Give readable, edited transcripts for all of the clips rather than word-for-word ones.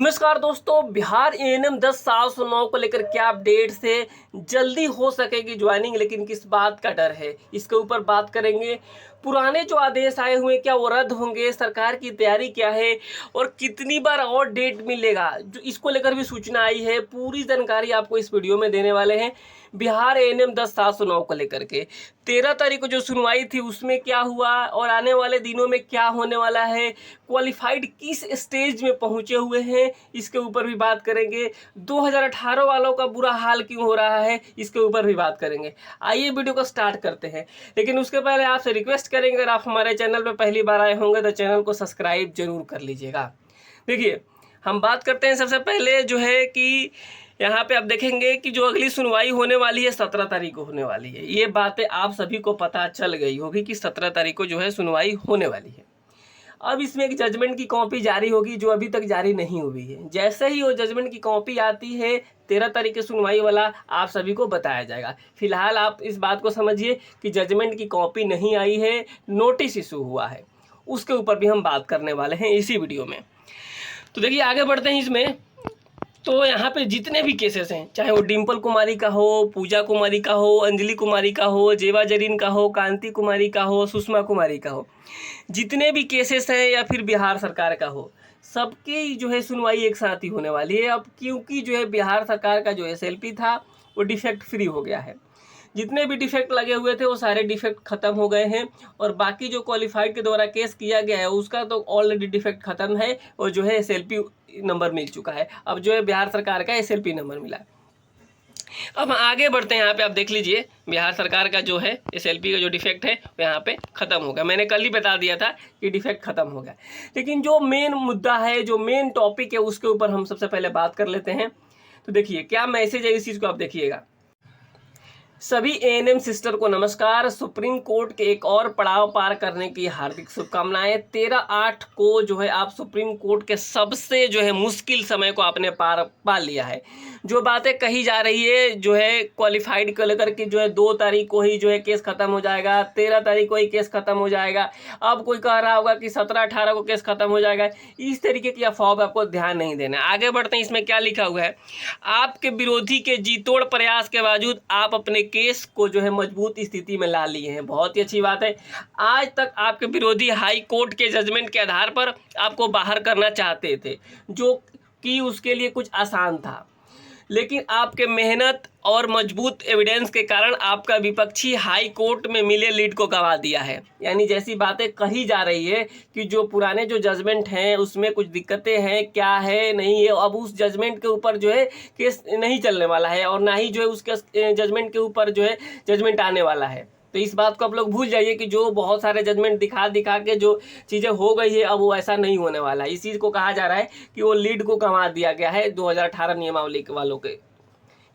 नमस्कार दोस्तों, बिहार एएनएम 10/7/9 को लेकर क्या अपडेट्स है। जल्दी हो सकेगी ज्वाइनिंग, लेकिन किस बात का डर है, इसके ऊपर बात करेंगे। पुराने जो आदेश आए हुए क्या वो रद्द होंगे, सरकार की तैयारी क्या है और कितनी बार और डेट मिलेगा, जो इसको लेकर भी सूचना आई है। पूरी जानकारी आपको इस वीडियो में देने वाले हैं। बिहार एएनएम 10/7/9 को लेकर के 13 तारीख को जो सुनवाई थी उसमें क्या हुआ और आने वाले दिनों में क्या होने वाला है, क्वालिफाइड किस स्टेज में पहुंचे हुए हैं, इसके ऊपर भी बात करेंगे। 2018 वालों का बुरा हाल क्यों हो रहा है, इसके ऊपर भी बात करेंगे। आइए वीडियो को स्टार्ट करते हैं, लेकिन उसके पहले आपसे रिक्वेस्ट करेंगे, अगर आप हमारे चैनल पर पहली बार आए होंगे तो चैनल को सब्सक्राइब जरूर कर लीजिएगा। देखिए, हम बात करते हैं सबसे पहले जो है कि यहाँ पे आप देखेंगे कि जो अगली सुनवाई होने वाली है 17 तारीख को होने वाली है। ये बातें आप सभी को पता चल गई होगी कि 17 तारीख को जो है सुनवाई होने वाली है। अब इसमें एक जजमेंट की कॉपी जारी होगी जो अभी तक जारी नहीं हुई है। जैसे ही वो जजमेंट की कॉपी आती है 13 तारीख की सुनवाई वाला आप सभी को बताया जाएगा। फिलहाल आप इस बात को समझिए कि जजमेंट की कॉपी नहीं आई है, नोटिस इशू हुआ है। उसके ऊपर भी हम बात करने वाले हैं इसी वीडियो में। तो देखिए, आगे बढ़ते हैं इसमें। तो यहाँ पे जितने भी केसेस हैं, चाहे वो डिम्पल कुमारी का हो, पूजा कुमारी का हो, अंजलि कुमारी का हो, जेवा जरीन का हो, कांति कुमारी का हो, सुषमा कुमारी का हो, जितने भी केसेस हैं या फिर बिहार सरकार का हो, सबकी जो है सुनवाई एक साथ ही होने वाली है। अब क्योंकि जो है बिहार सरकार का जो एसएलपी था वो डिफेक्ट फ्री हो गया है। जितने भी डिफेक्ट लगे हुए थे वो सारे डिफेक्ट खत्म हो गए हैं और बाकी जो क्वालिफाइड के द्वारा केस किया गया है उसका तो ऑलरेडी डिफेक्ट खत्म है और जो है एसएलपी नंबर मिल चुका है। अब जो है बिहार सरकार का एसएलपी नंबर मिला। अब आगे बढ़ते हैं। यहाँ पे आप देख लीजिए, बिहार सरकार का जो है एसएलपी का जो डिफेक्ट है वो यहाँ पे खत्म हो गया। मैंने कल ही बता दिया था कि डिफेक्ट खत्म हो गया, लेकिन जो मेन मुद्दा है, जो मेन टॉपिक है, उसके ऊपर हम सबसे पहले बात कर लेते हैं। तो देखिए क्या मैसेज है, इस चीज़ को आप देखिएगा। सभी एएनएम सिस्टर को नमस्कार। सुप्रीम कोर्ट के एक और पड़ाव पार करने की हार्दिक शुभकामनाएं। 13/8 को जो है आप सुप्रीम कोर्ट के सबसे जो है मुश्किल समय को आपने पार पा लिया है। जो बातें कही जा रही है जो है क्वालिफाइड को लेकर के, जो है 2 तारीख को ही जो है केस खत्म हो जाएगा, 13 तारीख को ही केस खत्म हो जाएगा। अब कोई कह रहा होगा कि 17-18 को केस खत्म हो जाएगा। इस तरीके की अफवाह आपको ध्यान नहीं देना। आगे बढ़ते हैं। इसमें क्या लिखा हुआ है, आपके विरोधी के जीतोड़ प्रयास के बावजूद आप अपने केस को जो है मजबूत स्थिति में ला लिए हैं। बहुत ही अच्छी बात है। आज तक आपके विरोधी हाई कोर्ट के जजमेंट के आधार पर आपको बाहर करना चाहते थे, जो कि उसके लिए कुछ आसान था, लेकिन आपके मेहनत और मजबूत एविडेंस के कारण आपका विपक्षी हाई कोर्ट में मिले लीड को गंवा दिया है। यानी जैसी बातें कही जा रही है कि जो पुराने जो जजमेंट हैं उसमें कुछ दिक्कतें हैं, क्या है नहीं है, अब उस जजमेंट के ऊपर जो है केस नहीं चलने वाला है और ना ही जो है उसके जजमेंट के ऊपर जो है जजमेंट आने वाला है। तो इस बात को आप लोग भूल जाइए कि जो बहुत सारे जजमेंट दिखा के जो चीज़ें हो गई है अब वो ऐसा नहीं होने वाला है। इस चीज़ को कहा जा रहा है कि वो लीड को गंवा दिया गया है 2018 नियमावली वालों के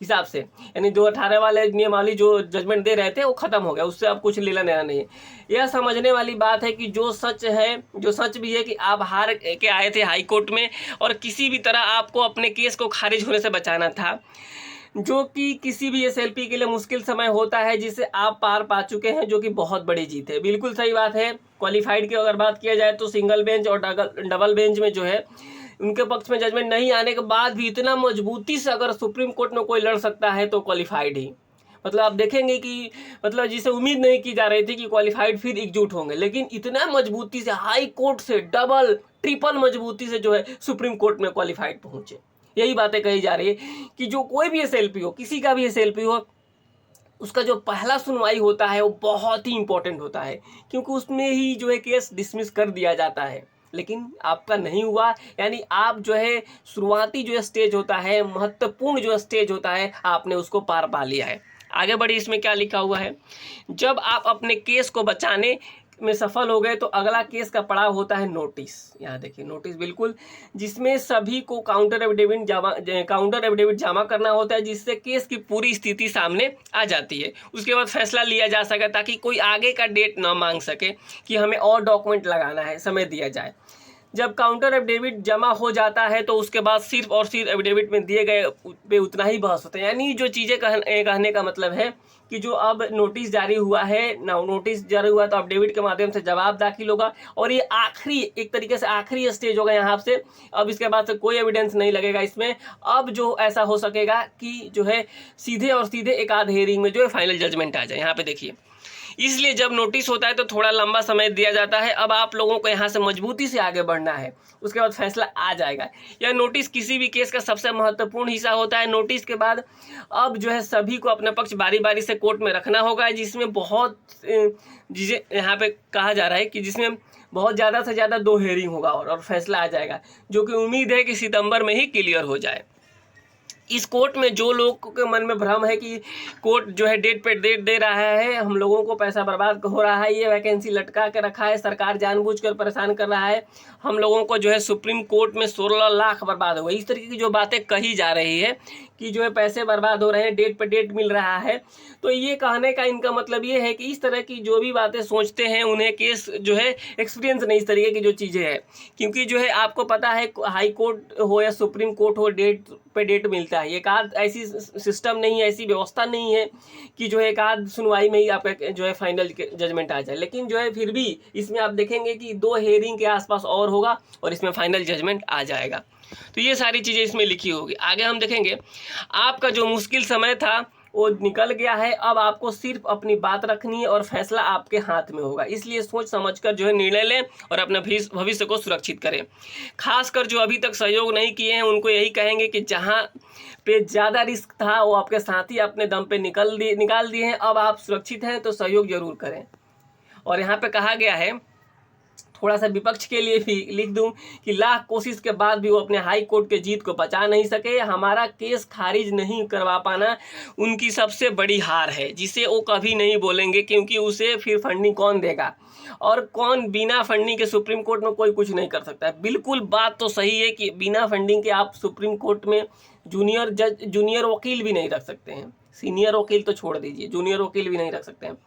हिसाब से। यानी 2018 वाले नियमावली जो जजमेंट दे रहे थे वो खत्म हो गया, उससे अब कुछ लेना देना नहीं है। यह समझने वाली बात है कि जो सच है, जो सच भी है कि आप हार के आए थे हाई कोर्ट में और किसी भी तरह आपको अपने केस को खारिज होने से बचाना था, जो कि किसी भी एसएलपी के लिए मुश्किल समय होता है, जिसे आप पार पा चुके हैं, जो कि बहुत बड़ी जीत है। बिल्कुल सही बात है। क्वालिफाइड की अगर बात किया जाए तो सिंगल बेंच और डबल बेंच में जो है उनके पक्ष में जजमेंट नहीं आने के बाद भी इतना मजबूती से अगर सुप्रीम कोर्ट में कोई लड़ सकता है तो क्वालिफाइड ही। मतलब आप देखेंगे कि मतलब जिसे उम्मीद नहीं की जा रही थी कि क्वालिफाइड फिर एकजुट होंगे, लेकिन इतना मजबूती से हाई कोर्ट से डबल ट्रिपल मजबूती से जो है सुप्रीम कोर्ट में क्वालिफाइड पहुंचे। यही बातें कही जा रही है कि जो कोई भी एसएलपी हो, किसी का भी एसएलपी हो, उसका जो पहला सुनवाई होता है वो बहुत ही इंपॉर्टेंट होता है, क्योंकि उसमें ही जो है केस डिसमिस कर दिया जाता है। लेकिन आपका नहीं हुआ। यानी आप जो है शुरुआती जो स्टेज होता है, महत्वपूर्ण जो स्टेज होता है, आपने उसको पार पा लिया है। आगे बढ़ी। इसमें क्या लिखा हुआ है, जब आप अपने केस को बचाने में सफल हो गए तो अगला केस का पड़ाव होता है नोटिस। यहाँ देखिए नोटिस, बिल्कुल, जिसमें सभी को काउंटर एफिडेविट जमा करना होता है, जिससे केस की पूरी स्थिति सामने आ जाती है। उसके बाद फैसला लिया जा सके, ताकि कोई आगे का डेट ना मांग सके कि हमें और डॉक्यूमेंट लगाना है, समय दिया जाए। जब काउंटर एफिडेविट जमा हो जाता है तो उसके बाद सिर्फ और सिर्फ एफिडेविट में दिए गए पे उतना ही बहस होता है। यानी जो चीज़ें कहने का मतलब है कि जो अब नोटिस जारी हुआ है ना, नोटिस जारी हुआ तो एफिडेविट के माध्यम से जवाब दाखिल होगा और ये आखिरी, एक तरीके से आखिरी स्टेज होगा यहाँ से। अब इसके बाद से कोई एविडेंस नहीं लगेगा इसमें। अब जो ऐसा हो सकेगा कि जो है सीधे और सीधे एक आध हेयरिंग में जो है फाइनल जजमेंट आ जाए। यहाँ पे देखिए, इसलिए जब नोटिस होता है तो थोड़ा लंबा समय दिया जाता है। अब आप लोगों को यहाँ से मजबूती से आगे बढ़ना है, उसके बाद फैसला आ जाएगा। यह नोटिस किसी भी केस का सबसे महत्वपूर्ण हिस्सा होता है। नोटिस के बाद अब जो है सभी को अपना पक्ष बारी बारी से कोर्ट में रखना होगा, जिसमें बहुत जिसे यहाँ पे कहा जा रहा है कि जिसमें बहुत ज़्यादा से ज़्यादा 2 हेयरिंग होगा और फैसला आ जाएगा, जो कि उम्मीद है कि सितंबर में ही क्लियर हो जाए। इस कोर्ट में जो लोग के मन में भ्रम है कि कोर्ट जो है डेट पे डेट दे रहा है, हम लोगों को पैसा बर्बाद हो रहा है, ये वैकेंसी लटका के रखा है, सरकार जानबूझकर परेशान कर रहा है, हम लोगों को जो है सुप्रीम कोर्ट में 16 लाख बर्बाद हो गए, इस तरीके की जो बातें कही जा रही है कि जो है पैसे बर्बाद हो रहे हैं, डेट पे डेट मिल रहा है, तो ये कहने का इनका मतलब ये है कि इस तरह की जो भी बातें सोचते हैं उन्हें केस जो है एक्सपीरियंस नहीं, इस तरीके की जो चीज़ें हैं। क्योंकि जो है आपको पता है हाई कोर्ट हो या सुप्रीम कोर्ट हो, डेट पे डेट मिलता है। एक आध ऐसी सिस्टम नहीं है, ऐसी व्यवस्था नहीं है कि जो है एक आध सुनवाई में ही आपका जो है फाइनल जजमेंट आ जाए। लेकिन जो है फिर भी इसमें आप देखेंगे कि 2 हेयरिंग के आसपास और होगा और इसमें फाइनल जजमेंट आ जाएगा। तो ये सारी चीज़ें इसमें लिखी होगी। आगे हम देखेंगे, आपका जो मुश्किल समय था वो निकल गया है। अब आपको सिर्फ अपनी बात रखनी है और फैसला आपके हाथ में होगा। इसलिए सोच समझकर जो है निर्णय लें और अपने भविष्य को सुरक्षित करें। खासकर जो अभी तक सहयोग नहीं किए हैं उनको यही कहेंगे कि जहां पे ज़्यादा रिस्क था वो आपके साथी अपने दम पे निकाल दिए हैं। अब आप सुरक्षित हैं तो सहयोग जरूर करें। और यहाँ पे कहा गया है, थोड़ा सा विपक्ष के लिए भी लिख दूं कि लाख कोशिश के बाद भी वो अपने हाई कोर्ट के जीत को बचा नहीं सके। हमारा केस खारिज नहीं करवा पाना उनकी सबसे बड़ी हार है, जिसे वो कभी नहीं बोलेंगे, क्योंकि उसे फिर फंडिंग कौन देगा और कौन बिना फंडिंग के सुप्रीम कोर्ट में कोई कुछ नहीं कर सकता है। बिल्कुल बात तो सही है कि बिना फंडिंग के आप सुप्रीम कोर्ट में जूनियर वकील भी नहीं रख सकते हैं। सीनियर वकील तो छोड़ दीजिए, जूनियर वकील भी नहीं रख सकते हैं।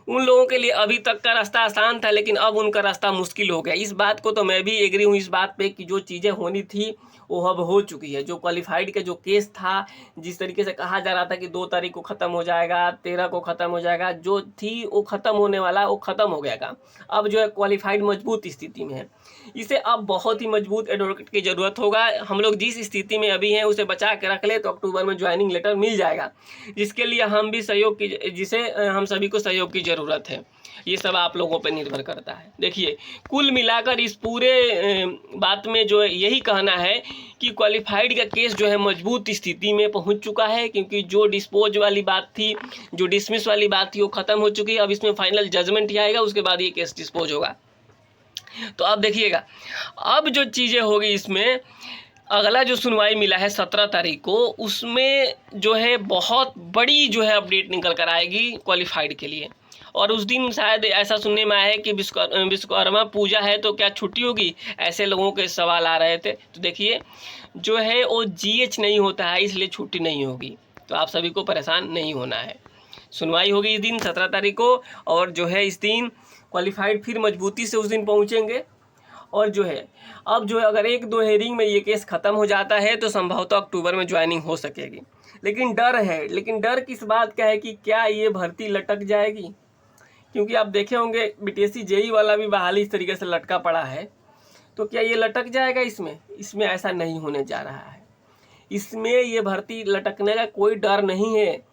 उन लोगों के लिए अभी तक का रास्ता आसान था, लेकिन अब उनका रास्ता मुश्किल हो गया। इस बात को तो मैं भी एग्री हूँ इस बात पे कि जो चीज़ें होनी थी वो अब हो चुकी है। जो क्वालिफाइड का जो केस था, जिस तरीके से कहा जा रहा था कि 2 तारीख को ख़त्म हो जाएगा, 13 को ख़त्म हो जाएगा, जो थी वो ख़त्म होने वाला वो ख़त्म हो गया का। अब जो है क्वालिफाइड मजबूत स्थिति में है। इसे अब बहुत ही मजबूत एडवोकेट की ज़रूरत होगा। हम लोग जिस स्थिति में अभी हैं उसे बचा के रख ले तो अक्टूबर में ज्वाइनिंग लेटर मिल जाएगा, जिसके लिए हम भी सहयोग की, जिसे हम सभी को सहयोग की ज़रूरत है। ये सब आप लोगों पर निर्भर करता है। देखिए, कुल मिलाकर इस पूरे बात में जो है यही कहना है कि क्वालिफाइड का केस जो है मजबूत स्थिति में पहुंच चुका है, क्योंकि जो डिस्पोज वाली बात थी, जो डिसमिस वाली बात थी वो ख़त्म हो चुकी है। अब इसमें फाइनल जजमेंट ही आएगा, उसके बाद ये केस डिस्पोज होगा। तो अब देखिएगा, अब जो चीज़ें होगी इसमें, अगला जो सुनवाई मिला है 17 तारीख को, उसमें जो है बहुत बड़ी जो है अपडेट निकल कर आएगी क्वालिफाइड के लिए। और उस दिन शायद ऐसा सुनने में आया है कि विश्वकर्मा पूजा है तो क्या छुट्टी होगी, ऐसे लोगों के सवाल आ रहे थे। तो देखिए, जो है वो GH नहीं होता है, इसलिए छुट्टी नहीं होगी। तो आप सभी को परेशान नहीं होना है। सुनवाई होगी इस दिन 17 तारीख को, और जो है इस दिन क्वालिफाइड फिर मजबूती से उस दिन पहुँचेंगे। और जो है अब जो है अगर 1-2 हेयरिंग में ये केस ख़त्म हो जाता है तो संभवतः अक्टूबर में ज्वाइनिंग हो सकेगी। लेकिन डर है, लेकिन डर किस बात का है कि क्या ये भर्ती लटक जाएगी। क्योंकि आप देखे होंगे BTSC JEE वाला भी बहाली इस तरीके से लटका पड़ा है, तो क्या ये लटक जाएगा इसमें ऐसा नहीं होने जा रहा है। इसमें ये भर्ती लटकने का कोई डर नहीं है।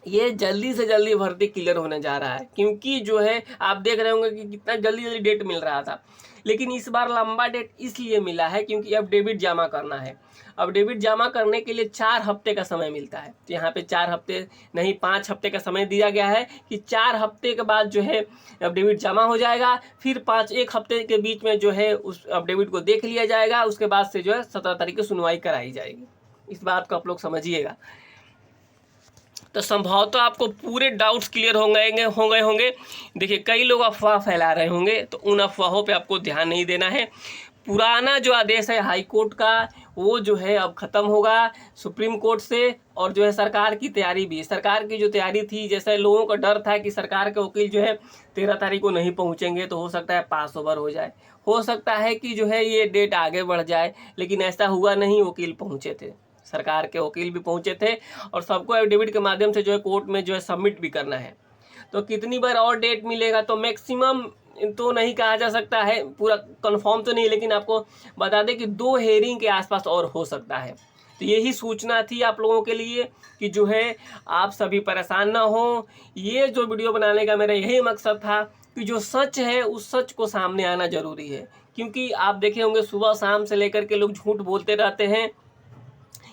ये जल्दी से जल्दी भर्ती क्लियर होने जा रहा है, क्योंकि जो है आप देख रहे होंगे कि कितना जल्दी डेट मिल रहा था। लेकिन इस बार लंबा डेट इसलिए मिला है क्योंकि अब एफिडेविट जमा करना है। अब एफिडेविट जमा करने के लिए 4 हफ्ते का समय मिलता है। तो यहाँ पे 4 हफ्ते नहीं 5 हफ्ते का समय दिया गया है कि 4 हफ्ते के बाद जो है एफिडेविट जमा हो जाएगा। फिर 1 हफ्ते के बीच में जो है उस एफिडेविट को देख लिया जाएगा। उसके बाद से जो है 17 तारीख को सुनवाई कराई जाएगी। इस बात को आप लोग समझिएगा। तो संभवतः आपको पूरे डाउट्स क्लियर हो गए होंगे। देखिए, कई लोग अफवाह फैला रहे होंगे, तो उन अफवाहों पे आपको ध्यान नहीं देना है। पुराना जो आदेश है हाई कोर्ट का, वो जो है अब ख़त्म होगा सुप्रीम कोर्ट से। और जो है सरकार की तैयारी भी, सरकार की जो तैयारी थी, जैसे लोगों का डर था कि सरकार के वकील जो है 13 तारीख को नहीं पहुंचेंगे तो हो सकता है पास ओवर हो जाए, हो सकता है कि जो है ये डेट आगे बढ़ जाए, लेकिन ऐसा हुआ नहीं। वकील पहुंचे थे, सरकार के वकील भी पहुंचे थे और सबको एफिडेविट के माध्यम से जो है कोर्ट में जो है सबमिट भी करना है। तो कितनी बार और डेट मिलेगा तो मैक्सिमम तो नहीं कहा जा सकता है, पूरा कंफर्म तो नहीं, लेकिन आपको बता दें कि 2 हेयरिंग के आसपास और हो सकता है। तो यही सूचना थी आप लोगों के लिए कि जो है आप सभी परेशान ना हो। ये जो वीडियो बनाने का मेरा यही मकसद था कि जो सच है उस सच को सामने आना ज़रूरी है, क्योंकि आप देखे होंगे सुबह शाम से लेकर के लोग झूठ बोलते रहते हैं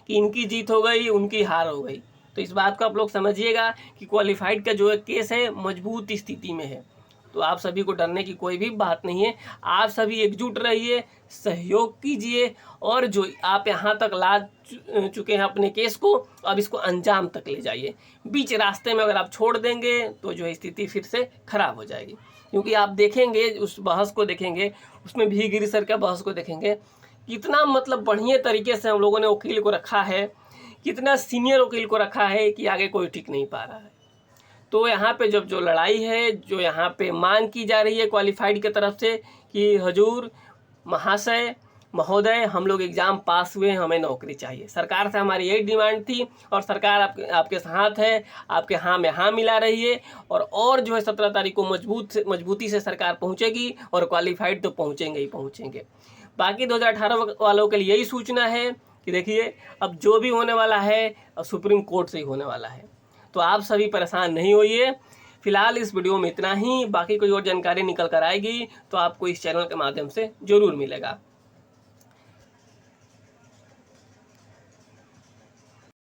कि इनकी जीत हो गई, उनकी हार हो गई। तो इस बात को आप लोग समझिएगा कि क्वालिफाइड का जो है केस है मजबूत स्थिति में है। तो आप सभी को डरने की कोई भी बात नहीं है। आप सभी एकजुट रहिए, सहयोग कीजिए और जो आप यहाँ तक ला चुके हैं अपने केस को, अब इसको अंजाम तक ले जाइए। बीच रास्ते में अगर आप छोड़ देंगे तो जो है स्थिति फिर से खराब हो जाएगी। क्योंकि आप देखेंगे उस बहस को, देखेंगे उसमें भी गिरी सर का बहस को देखेंगे, कितना मतलब बढ़िया तरीके से हम लोगों ने वकील को रखा है, कितना सीनियर वकील को रखा है कि आगे कोई टिक नहीं पा रहा है। तो यहाँ पे जब जो लड़ाई है, जो यहाँ पे मांग की जा रही है क्वालिफाइड की तरफ से कि हजूर महाशय महोदय हम लोग एग्ज़ाम पास हुए, हमें नौकरी चाहिए, सरकार से हमारी यही डिमांड थी और सरकार आपके साथ है, आपके हाँ में हाँ मिला रही है। और जो है 17 तारीख को मजबूती से सरकार पहुँचेगी और क्वालिफाइड तो पहुँचेंगे ही पहुँचेंगे। बाकी 2018 वालों के लिए यही सूचना है कि देखिए अब जो भी होने वाला है सुप्रीम कोर्ट से ही होने वाला है। तो आप सभी परेशान नहीं होइए। फिलहाल इस वीडियो में इतना ही, बाकी कोई और जानकारी निकल कर आएगी तो आपको इस चैनल के माध्यम से ज़रूर मिलेगा।